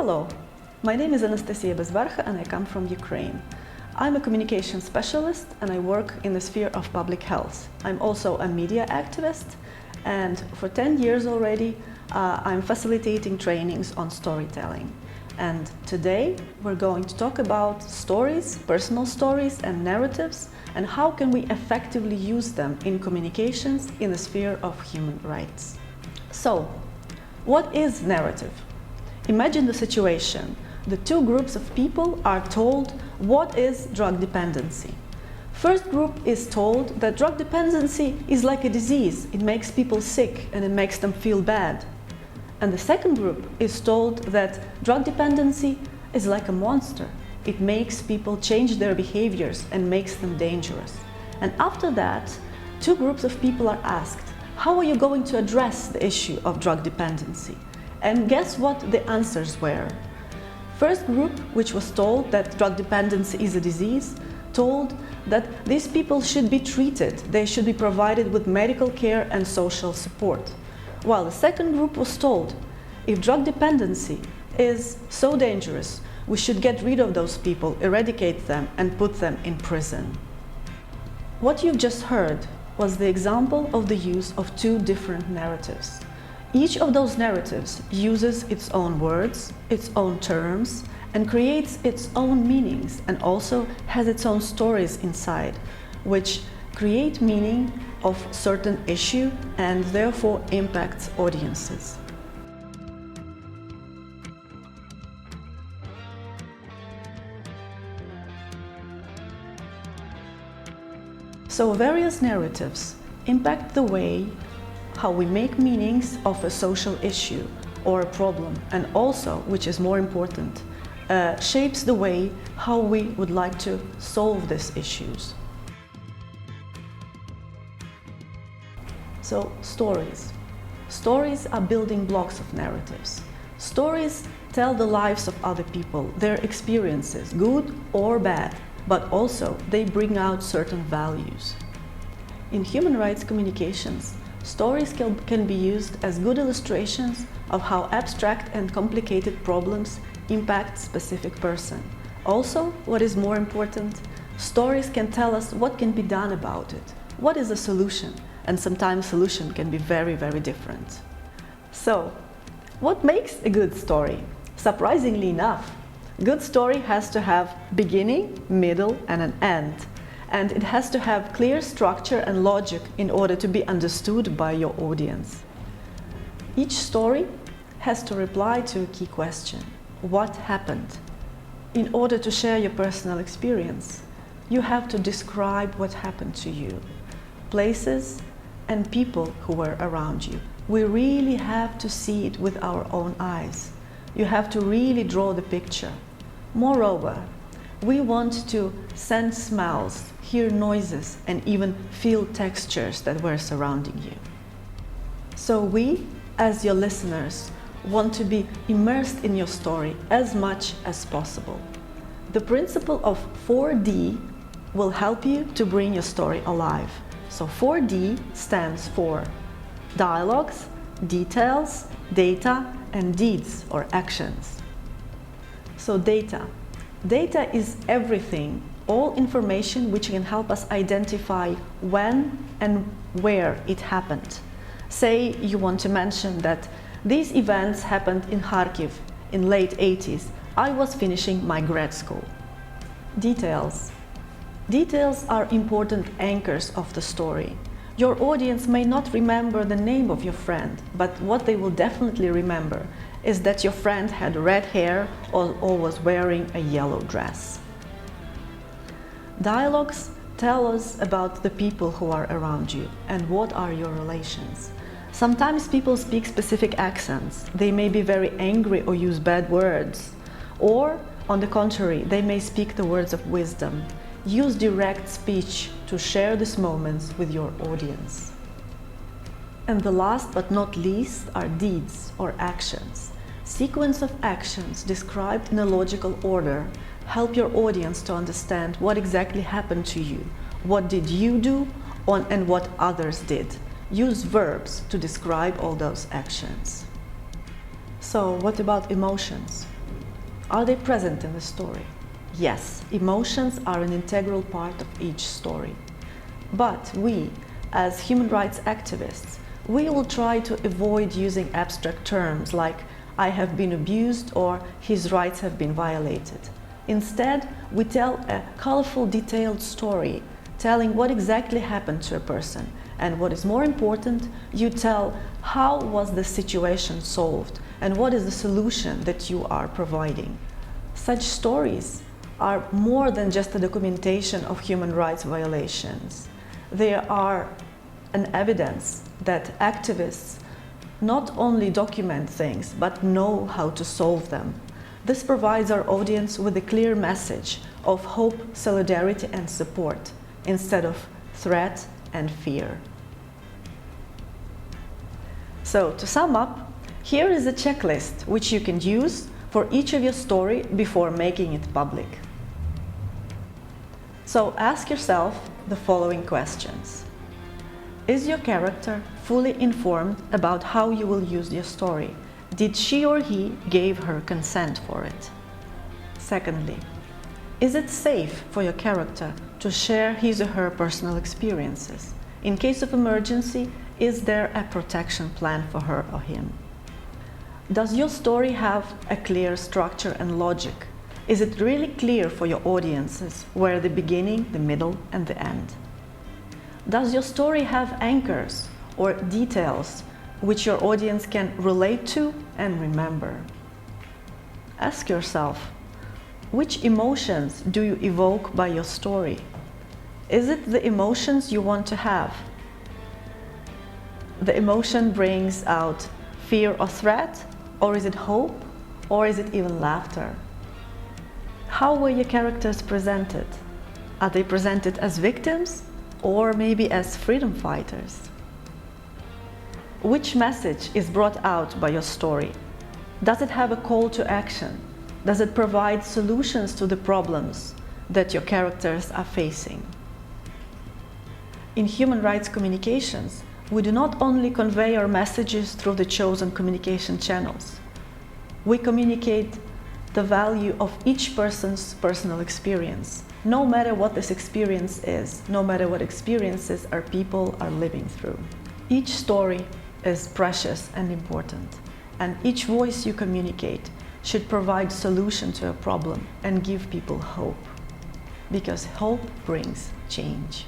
Hello, my name is Anastasia Bezvarkha and I come from Ukraine. I'm a communication specialist and I work in the sphere of public health. I'm also a media activist, and for 10 years already I'm facilitating trainings on storytelling. And today we're going to talk about stories, personal stories and narratives, and how can we effectively use them in communications in the sphere of human rights. So, what is narrative? Imagine the situation. The two groups of people are told what is drug dependency. First group is told that drug dependency is like a disease. It makes people sick and it makes them feel bad. And the second group is told that drug dependency is like a monster. It makes people change their behaviors and makes them dangerous. And after that, two groups of people are asked, how are you going to address the issue of drug dependency? And guess what the answers were? First group, which was told that drug dependency is a disease, told that these people should be treated, they should be provided with medical care and social support. While the second group was told, if drug dependency is so dangerous, we should get rid of those people, eradicate them and put them in prison. What you've just heard was the example of the use of two different narratives. Each of those narratives uses its own words, its own terms, and creates its own meanings, and also has its own stories inside, which create meaning of certain issue and therefore impacts audiences. So various narratives impact the way how we make meanings of a social issue or a problem, and also, which is more important, shapes the way how we would like to solve these issues. So, stories. Stories are building blocks of narratives. Stories tell the lives of other people, their experiences, good or bad, but also they bring out certain values. In human rights communications, stories can be used as good illustrations of how abstract and complicated problems impact a specific person. Also, what is more important, stories can tell us what can be done about it. What is the solution? And sometimes solution can be very, very different. So, what makes a good story? Surprisingly enough, good story has to have beginning, middle, and an end. And it has to have clear structure and logic in order to be understood by your audience. Each story has to reply to a key question. What happened? In order to share your personal experience, you have to describe what happened to you, places and people who were around you. We really have to see it with our own eyes. You have to really draw the picture. Moreover, we want to sense smells, hear noises, and even feel textures that were surrounding you. So we, as your listeners, want to be immersed in your story as much as possible. The principle of 4D will help you to bring your story alive. So 4D stands for dialogues, details, data, and deeds or actions. So data. Data is everything, all information which can help us identify when and where it happened. Say you want to mention that these events happened in Kharkiv in late 80s. I was finishing my grad school. Details. Details are important anchors of the story. Your audience may not remember the name of your friend, but what they will definitely remember is that your friend had red hair or was wearing a yellow dress. Dialogues tell us about the people who are around you and what are your relations. Sometimes people speak specific accents. They may be very angry or use bad words. Or, on the contrary, they may speak the words of wisdom. Use direct speech to share these moments with your audience. And the last but not least are deeds or actions. Sequence of actions described in a logical order help your audience to understand what exactly happened to you, what did you do, and what others did. Use verbs to describe all those actions. So what about emotions? Are they present in the story? Yes, emotions are an integral part of each story. But we, as human rights activists, we will try to avoid using abstract terms like "I have been abused" or "his rights have been violated." Instead, we tell a colorful, detailed story, telling what exactly happened to a person. And what is more important, you tell how was the situation solved and what is the solution that you are providing. Such stories are more than just a documentation of human rights violations. They are an evidence that activists not only document things, but know how to solve them. This provides our audience with a clear message of hope, solidarity, and support, instead of threat and fear. So, to sum up, here is a checklist which you can use for each of your story before making it public. So ask yourself the following questions. Is your character fully informed about how you will use your story? Did she or he give her consent for it? Secondly, is it safe for your character to share his or her personal experiences? In case of emergency, is there a protection plan for her or him? Does your story have a clear structure and logic? Is it really clear for your audiences where the beginning, the middle, and the end? Does your story have anchors or details which your audience can relate to and remember? Ask yourself, which emotions do you evoke by your story? Is it the emotions you want to have? The emotion brings out fear or threat, or is it hope, or is it even laughter? How were your characters presented? Are they presented as victims or maybe as freedom fighters? Which message is brought out by your story? Does it have a call to action? Does it provide solutions to the problems that your characters are facing? In human rights communications, we do not only convey our messages through the chosen communication channels. We communicate the value of each person's personal experience, no matter what this experience is, no matter what experiences our people are living through. Each story is precious and important, and each voice you communicate should provide solution to a problem and give people hope, because hope brings change.